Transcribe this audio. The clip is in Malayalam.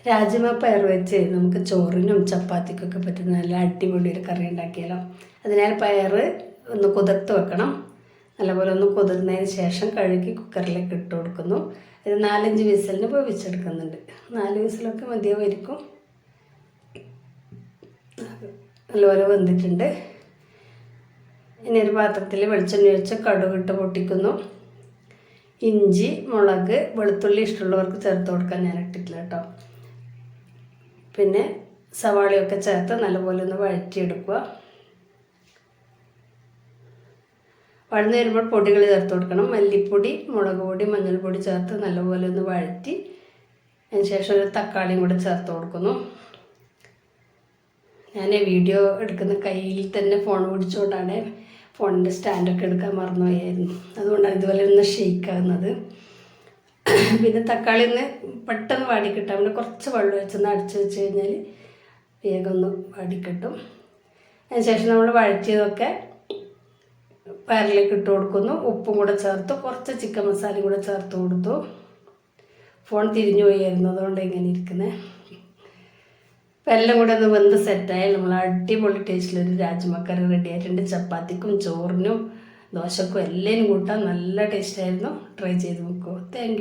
രാജ്മ പയർ വെച്ച് നമുക്ക് ചോറിനും ചപ്പാത്തിക്കൊക്കെ പറ്റുന്ന നല്ല അടിപൊളി ഒരു കറി ഉണ്ടാക്കിയാലോ. അതിനാൽ പയർ ഒന്ന് കുതിർത്ത് വെക്കണം. നല്ലപോലെ ഒന്ന് കുതിർന്നതിന് ശേഷം കഴുകി കുക്കറിലേക്ക് ഇട്ട് കൊടുക്കുന്നു. ഇത് 4-5 വിസിലിന് വേവിച്ചെടുക്കുന്നുണ്ട്. 4 വിസിലൊക്കെ മതിയാവുമായിരിക്കും. നല്ലപോലെ വെന്തിട്ടുണ്ട്. ഇനി ഒരു പാത്രത്തിൽ വെളിച്ചെണ്ണ ഒഴിച്ച് കടുകിട്ട് പൊട്ടിക്കുന്നു. ഇഞ്ചി, മുളക്, വെളുത്തുള്ളി ഇഷ്ടമുള്ളവർക്ക് ചേർത്ത് കൊടുക്കാൻ ഞാൻ ഇട്ടിട്ടില്ല കേട്ടോ. പിന്നെ സവാളയൊക്കെ ചേർത്ത് നല്ലപോലെ ഒന്ന് വഴറ്റിയെടുക്കുക. വഴന്ന് വരുമ്പോൾ പൊടികൾ ചേർത്ത് കൊടുക്കണം. മല്ലിപ്പൊടി, മുളക് പൊടി, മഞ്ഞൾപ്പൊടി ചേർത്ത് നല്ലപോലെ ഒന്ന് വഴറ്റി അതിന് ശേഷം ഒരു തക്കാളിയും കൂടെ ചേർത്ത് കൊടുക്കുന്നു. ഞാൻ വീഡിയോ എടുക്കുന്ന കയ്യിൽ തന്നെ ഫോൺ പിടിച്ചുകൊണ്ടാണ് ഫോണിൻ്റെ സ്റ്റാൻഡൊക്കെ എടുക്കാൻ മറന്നുപോയായിരുന്നു. അതുകൊണ്ടാണ് ഇതുപോലെ ഒന്ന് ഷെയ്ക്കാകുന്നത്. പിന്നെ തക്കാളി ഒന്ന് പെട്ടെന്ന് വാടിക്കിട്ടാൻ വേണ്ടി കുറച്ച് വെള്ളം ഒഴിച്ചൊന്ന് അടിച്ച് വെച്ച് കഴിഞ്ഞാൽ വേഗം ഒന്ന് വാടിക്കിട്ടും. അതിന് ശേഷം നമ്മൾ വഴറ്റിയതൊക്കെ പയറിലേക്ക് ഇട്ട് കൊടുക്കുന്നു. ഉപ്പും കൂടെ ചേർത്ത് കുറച്ച് ചിക്കൻ മസാലയും കൂടെ ചേർത്ത് കൊടുത്തു. ഫോൺ തിരിഞ്ഞു പോയായിരുന്നു, അതുകൊണ്ട് ഇങ്ങനെ ഇരിക്കുന്നത്. അപ്പം എല്ലാം കൂടെ ഒന്ന് വെന്ത് സെറ്റായാൽ നമ്മൾ അടിപൊളി ടേസ്റ്റിലൊരു രാജ്മക്കറി റെഡി ആയിട്ടുണ്ട്. ചപ്പാത്തിക്കും ചോറിനും ദോശക്കും എല്ലാം കൂട്ടാൻ നല്ല ടേസ്റ്റായിരുന്നു. ട്രൈ ചെയ്ത് നോക്കുമോ. Thank you.